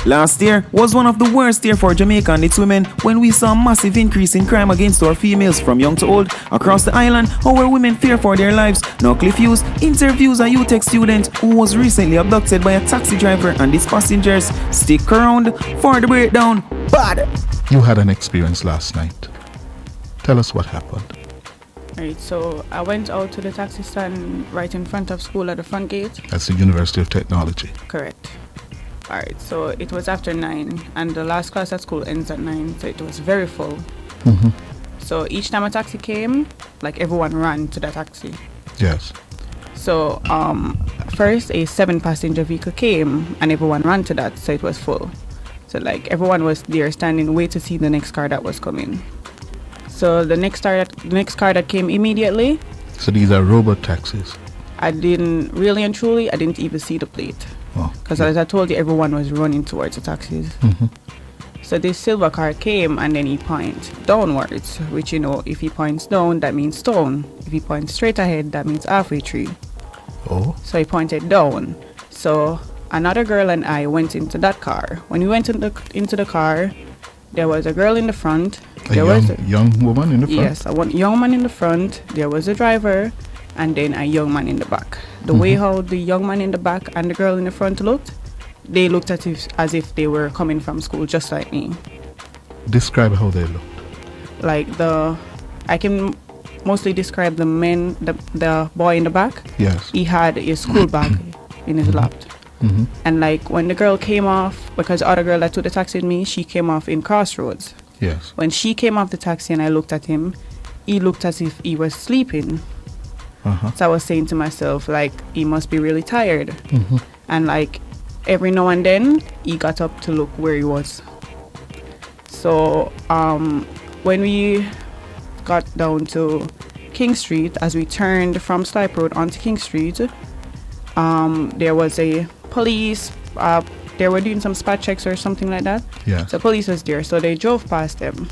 Last year was one of the worst years for Jamaica and its women when we saw a massive increase in crime against our females from young to old across the island. Our women fear for their lives. Now Cliff Hughes interviews a UTech student who was recently abducted by a taxi driver and his passengers. Stick around for the breakdown. Bad! You had an experience last night. Tell us what happened. Right, so I went out to the taxi stand right in front of school at the front gate. That's the University of Technology. Correct. Alright, so it was after 9 and the last class at school ends at 9, so it was very full. So each time a taxi came, like everyone ran to the taxi. Yes. So first a 7-passenger vehicle came and everyone ran to that, so it was full. So like everyone was there standing wait to see the next car that was coming. So the next car that came immediately. So these are robot taxis. I didn't really and truly, I didn't even see the plate. Because as I told you, everyone was running towards the taxis. So this silver car came and then he pointed downwards, which, you know, if he points down, that means stone. If he points straight ahead, that means halfway tree. Oh. So he pointed down. So another girl and I went into that car. When we went into the car, there was a girl in the front. There was a young woman in the front? Yes, a young man in the front. There was a driver and then a young man in the back. The way how the young man in the back and the girl in the front looked, they looked as if they were coming from school just like me. Describe how they looked. Like I can mostly describe the boy in the back. Yes. He had a school bag in his lap. And like when the girl came off, because the other girl that took the taxi with me, she came off in Crossroads. Yes. When she came off the taxi and I looked at him, he looked as if he was sleeping. So I was saying to myself, like, he must be really tired. And like every now and then he got up to look where he was. So when we got down to King Street, as we turned from Slipe Road onto King Street, there was a police, they were doing some spot checks or something like that. Yeah. So police was there, so they drove past them.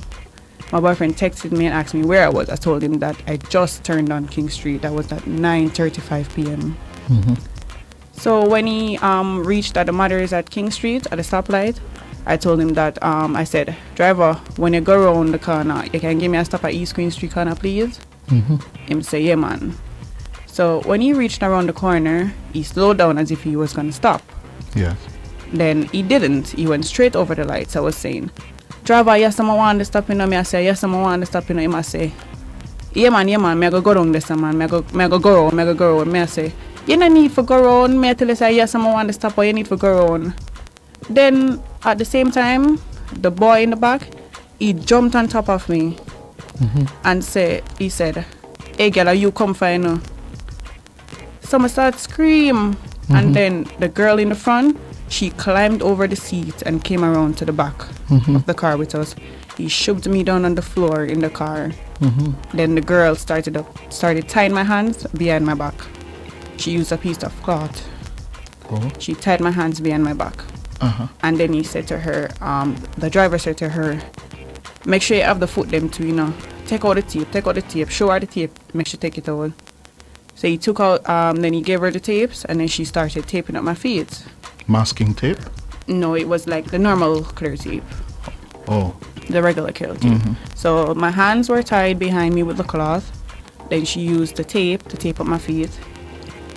My boyfriend texted me and asked me where I was. I told him that I just turned on King Street. That was at 9:35 p.m. So when he reached at the Mothers at King Street at the stoplight, I told him that I said, driver, when you go around the corner, you can give me a stop at East Queen Street corner, please? Him say, yeah, man. So when he reached around the corner, he slowed down as if he was going to stop. Yes. Then he didn't. He went straight over the lights. I was saying, driver, yes, I want to stop, you know. Me, I say, yes, I want to stop, you know. Him, I say, yeah, man, me I go down this, man. Me I go around. Me, I say, you no need for go around. Me I tell you, say, yes, I want to stop, or you need for go around. Then, at the same time, the boy in the back, he jumped on top of me and he said, hey, girl, you come fine now. So I started scream. And then the girl in the front, she climbed over the seat and came around to the back of the car with us. He shoved me down on the floor in the car. Then the girl started tying my hands behind my back. She used a piece of cloth. She tied my hands behind my back. And then he said to her, the driver said to her, make sure you have the foot them too, you know. Take out the tape, show her the tape, make sure you take it out. So he took out, then he gave her the tapes, and then she started taping up my feet. Masking tape? No, it was like the normal clear tape. Oh. The regular clear tape. So my hands were tied behind me with the cloth. Then she used the tape to tape up my feet.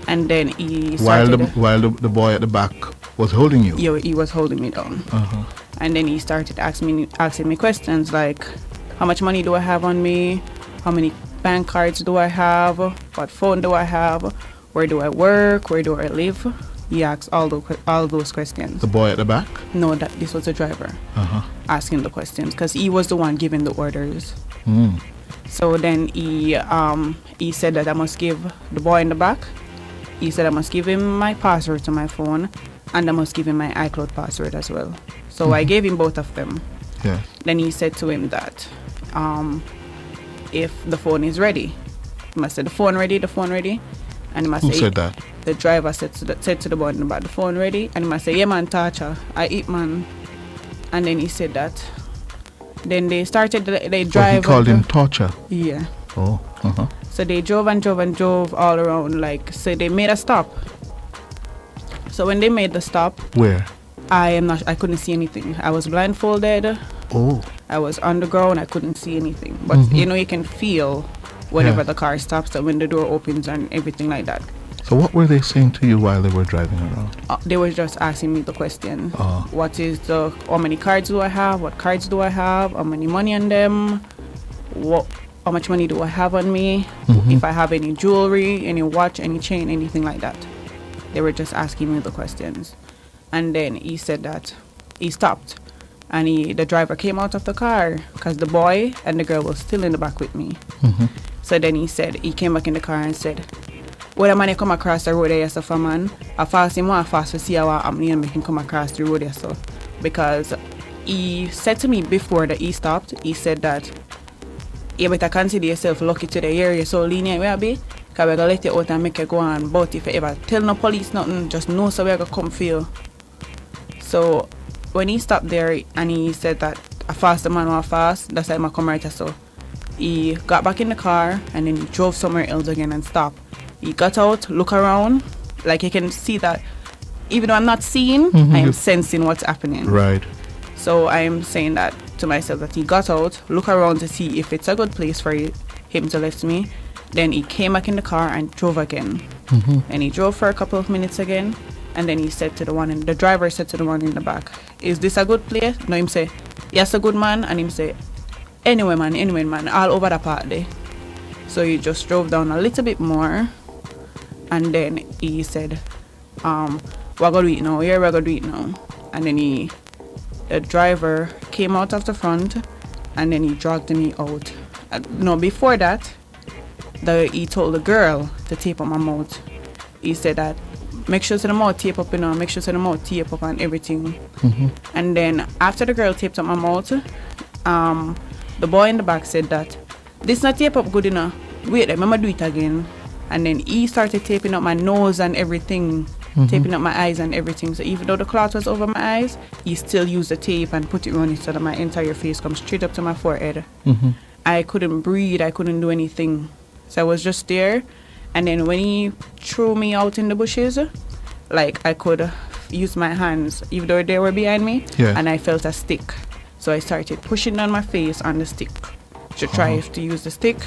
And then he started... While the boy at the back was holding you? Yeah, he was holding me down. And then he started asking me questions like, how much money do I have on me? How many bank cards do I have? What phone do I have? Where do I work? Where do I live? He asked all those questions. The boy at the back? No, this was the driver asking the questions because he was the one giving the orders. So then he said that I must give the boy in the back. He said I must give him my password to my phone and I must give him my iCloud password as well. So I gave him both of them. Yeah. Then he said to him that if the phone is ready, he must say the phone ready. And he must Who say, said that? The driver said to the boy in the back, the phone ready. And he must say, yeah man, torture, I eat man. And then he said that. Then they started, they drive. He called him torture? Yeah. Oh, So they drove all around, like, so they made a stop. So when they made the stop. Where? I couldn't see anything. I was blindfolded. Oh. I was on the ground. I couldn't see anything. But you know, you can feel whenever the car stops and when the door opens and everything like that. So what were they saying to you while they were driving around? They were just asking me the question. How many cards do I have? What cards do I have? How many money on them? How much money do I have on me? If I have any jewelry, any watch, any chain, anything like that. They were just asking me the questions. And then he said that he stopped. And the driver came out of the car because the boy and the girl was still in the back with me. So then he came back in the car and said, when a man come across the road there, so for man, I fast to see how I'm going to make him come across the road there, so. Because he said to me before that he stopped, he said that you better consider yourself lucky today, you're so lenient we be, because we're going to let you out and make you go on. But if you ever tell no police nothing, just know so we're going to come for you. So when he stopped there and he said that a fast man was fast, that's why I come right so. He got back in the car and then he drove somewhere else again and stopped. He got out, look around, like you can see that even though I'm not seeing, I am sensing what's happening. Right. So I am saying that to myself that he got out, look around to see if it's a good place for him to lift me. Then he came back in the car and drove again. And he drove for a couple of minutes again. And then he said to the driver said to the one in the back, is this a good place? No, him say, yes, a good man. And him say, anyway man, all over the park there. So he just drove down a little bit more. And then he said, we're going to do it now. Yeah, we're going to do it now. And then the driver came out of the front and then he dragged me out. No, before that, he told the girl to tape up my mouth. He said that, make sure to the mouth tape up, make sure to the mouth tape up and everything. And then after the girl taped up my mouth, the boy in the back said that, this not tape up good enough. Wait, I'm going to do it again. And then he started taping up my nose and everything, taping up my eyes and everything. So even though the cloth was over my eyes, he still used the tape and put it on it so that my entire face comes straight up to my forehead. I couldn't breathe, I couldn't do anything. So I was just there. And then when he threw me out in the bushes, like I could use my hands, even though they were behind me, and I felt a stick. So I started pushing on my face on the stick to try to use the stick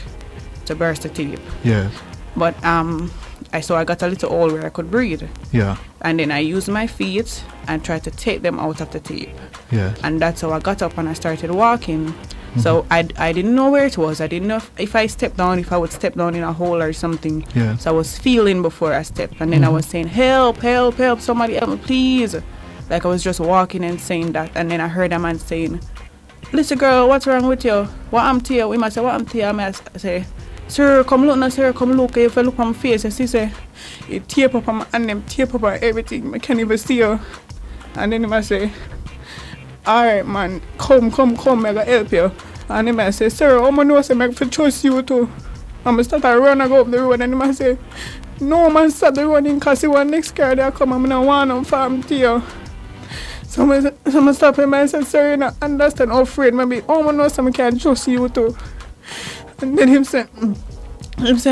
to burst the tape. Yes. But I got a little hole where I could breathe. Yeah. And then I used my feet and tried to take them out of the tape. Yes. And that's how I got up and I started walking. So I didn't know where it was. I didn't know if I stepped down, if I would step down in a hole or something. Yeah. So I was feeling before I stepped. And then I was saying, help, help, help, somebody help me, please. Like I was just walking and saying that. And then I heard a man saying, listen girl, what's wrong with you? What I'm to you? We must say, what I'm to you? I say, sir, come look now, sir, come look. If I look on my face, I see, say, it tape up on my hand, them tape up on everything. I can't even see you. And then he must say, alright man, come, I gotta help you. And he must say, sir, how much know say I can trust you too? And I start to run and go up the road and he must say, no man, stop the running because the one next car there come and I don't want them farm to you. So I stop him and I said, sir, you don't understand how afraid maybe how much know say I can trust you too. And then him say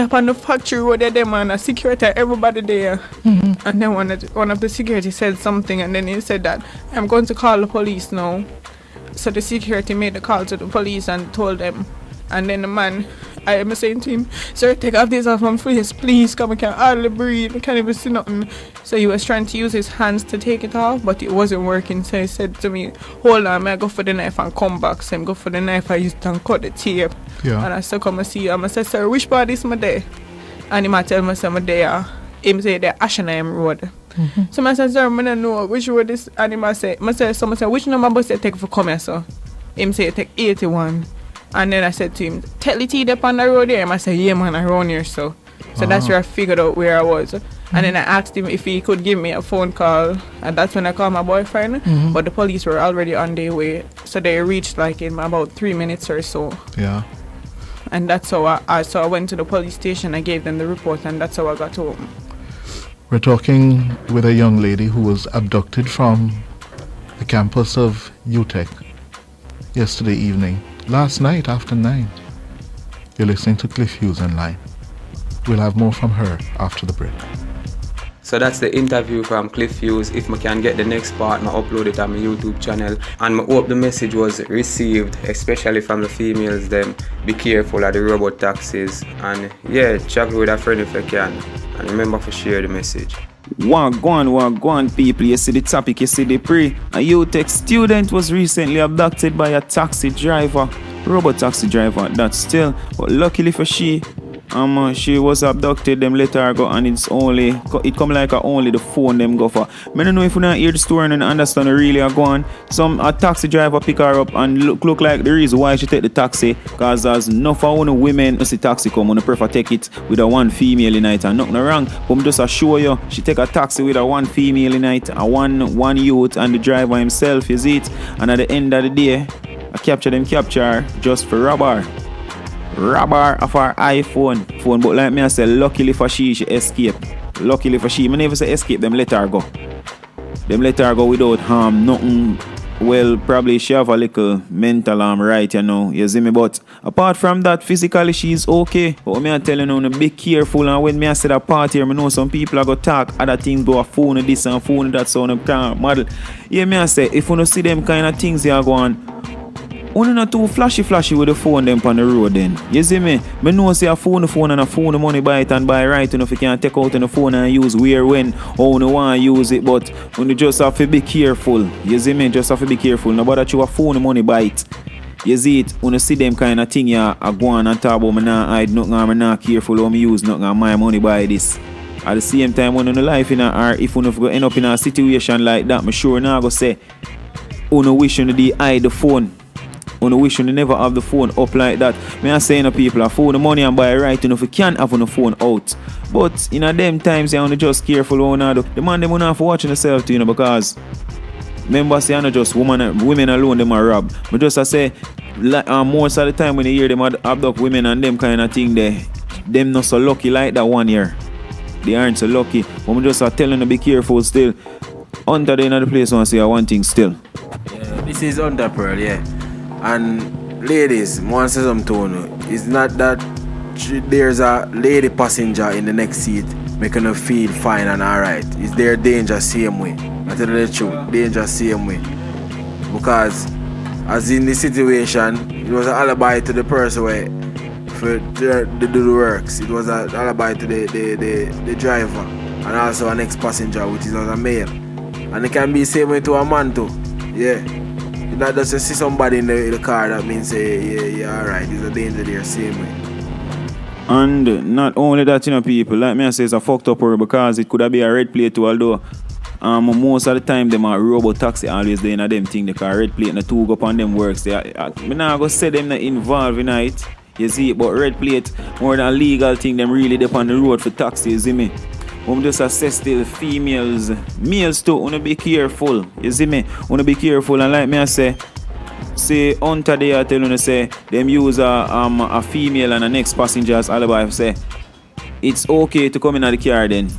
upon the factory road there, man, a security, everybody there. And then one of the security said something, and then he said that I'm going to call the police now. So the security made the call to the police and told them. And then the man, I am saying to him, sir, take off this off my face, please, come, I can hardly breathe, I can't even see nothing. So he was trying to use his hands to take it off, but it wasn't working. So he said to me, hold on, I go for the knife and come back. So I go for the knife, I used to cut the tape. Yeah. And I said, come and see you. I said, sir, which part is my day? And he might tell me, I'm there. He say, the Ashenheim Road. So I said, sir, I don't know which road is. And he say, someone said, which number bus you take for come here, sir? He say, take 81. And then I said to him, tell the T up on the road there. I said, yeah, man, around here, so. So that's where I figured out where I was. And then I asked him if he could give me a phone call. And that's when I called my boyfriend. But the police were already on their way. So they reached like in about 3 minutes or so. Yeah. And that's how I went to the police station. I gave them the report, and that's how I got home. We're talking with a young lady who was abducted from the campus of UTech yesterday evening. Last night after 9. You're listening to Cliff Hughes Online. We'll have more from her after the break. So that's the interview from Cliff Hughes. If I can get the next part, I upload it on my YouTube channel. And I hope the message was received, especially from the females them. Be careful of the robot taxis. And yeah, travel with a friend if you can. And remember to share the message. Wagwan, people. You see the topic, you see the pre. A UTech student was recently abducted by a taxi driver. Robot taxi driver, that's still. But luckily for she was abducted, them let her go, and it come like only the phone them go for. I don't know if you not hear the story and understand really are going. A taxi driver pick her up and look like the reason why she take the taxi, cause there's enough of women who see taxi come and prefer take it with a one female in it, and nothing wrong. But I'm just assure you, she take a taxi with a one female in it, a one youth and the driver himself, is it? And at the end of the day, I capture her just for rob her of her iPhone. But like me I say, luckily for she escaped. Luckily for she, I never say escape, them let her go. Them let her go without harm, nothing. Well, probably she have a little mental right, you see me, but apart from that, physically she's okay. But me I tell you, be careful, and when me I say that part here, I know some people are going to talk other things about a phone and this and phone and that, so I can't model. Yeah, me I say, if you don't see them kind of things here go on, only not too flashy with the phone them on the road then. You see me? I know say a phone and a phone the money buy it and buy right, if you can take out on the phone and use where, when, how you want to use it, but when you just have to be careful. You see me? Just have to be careful. Nobody that you a phone the money buy it. You see it? When you see them kind of thing, I go on and talk about me not hide nothing, I'm not careful how me use nothing, and my money buy this. At the same time, when you life in or if you go end up in a situation like that, I'm sure now go say, you wish you hide the phone. You wish you never have the phone up like that. Me I saying to people, I phone the money and buy right, if you can't have the phone out. But in a them times, you want to just careful how you do. The man them not for watching themselves too, because remember say not just women alone them are rob. But just I say, most of the time when you hear them abduct women and them kind of thing, them not so lucky like that one year. They aren't so lucky. But I'm just telling you to be careful still. Under the other place, I want to say one thing still. Yeah, this is Under Pearl, yeah. And ladies, I want to say something to you. It's not that there's a lady passenger in the next seat making her feel fine and alright. It's their danger same way. I tell you the truth, danger same way. Because as in the situation, it was an alibi to the person where for the do the works. It was an alibi to the driver and also an ex-passenger, which is a male. And it can be the same way to a man too. Yeah. Not just to see somebody in the car, that means say, yeah, alright, there's a danger there, same way. And not only that, people, like me I say, it's a fucked up word, because it could have been a red plate too, although most of the time them are robot taxi always doing them thing, the car red plate and the two go up on them works. I'm not going to say them not involved in it, you see, but red plate, more than a legal thing, them really dip on the road for taxi, you see me. Just assess the females, males too, wanna be careful, you see me? Wanna be careful, and like me I say Hunter they are telling you say them use a female and a next passenger as alibi, say it's okay to come in the car then.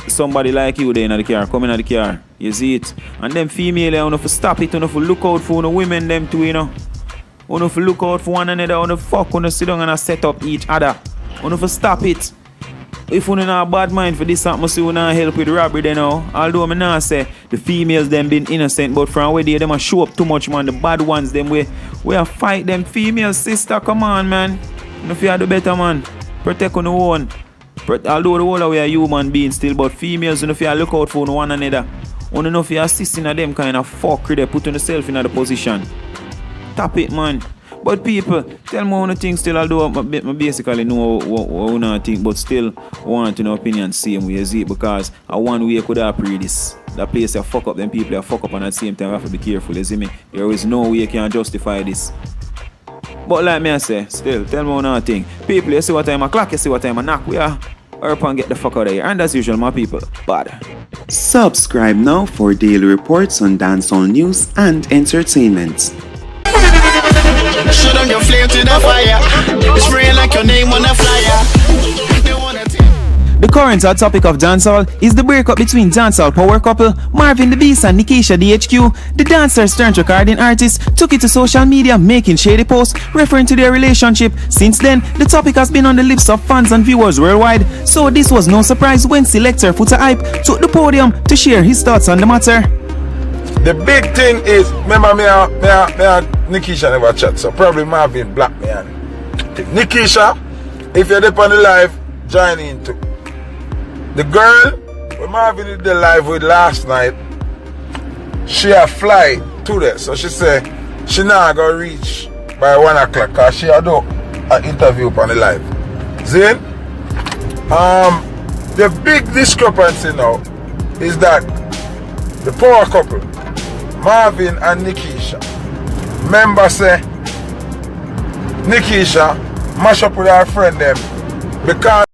Somebody like you there in the car, come in the car, you see it? And them female, you have to stop it, you have to look out for the women them too, you have to look out for one another, you have to sit down and set up each other, you have to stop it. If you don't have a bad mind for this, something say you not help with robbery then now. Although I not say the females them been innocent, but from where they them a show up too much, man. The bad ones them we a fight them female sister. Come on, man. If you are the better man, protect on the own. Although the whole we are human beings still, but females, if you look out for one another, you know if you assist in them kind of fuckery, they put yourself in the position. Tap it, man. But people, tell me one thing still, although I basically know what I think, but still I want to know opinion same way as it, because I one way could have pre this. That place you fuck up, them people you fuck up, and at the same time you have to be careful, you see me? There is no way you can justify this. But like me I say, still, tell me one thing. People, you see what time I clock, you see what time I knock, we are up and get the fuck out of here. And as usual, my people, bad. Subscribe now for daily reports on dancehall news and entertainment. Shoot on your flame to the fire. It's spraying like your name on a flyer. The current hot topic of dancehall is the breakup between dancehall power couple Marvin the Beast and Nikisha DHQ. The dancers turned recording artists took it to social media, making shady posts referring to their relationship. Since then, the topic has been on the lips of fans and viewers worldwide. So this was no surprise when selector Foota Hype took the podium to share his thoughts on the matter. The big thing is, remember me and Nikisha never chat, so probably Marvin black me and Nikisha, if you're there on the live, join in too. The girl we Marvin did the live with last night, she a fly today, so she say she not gonna reach by 1 o'clock because she had do an interview on the live. Then the big discrepancy now is that the power couple, Marvin and Nikisha, member say Nikisha mash up with her friend them because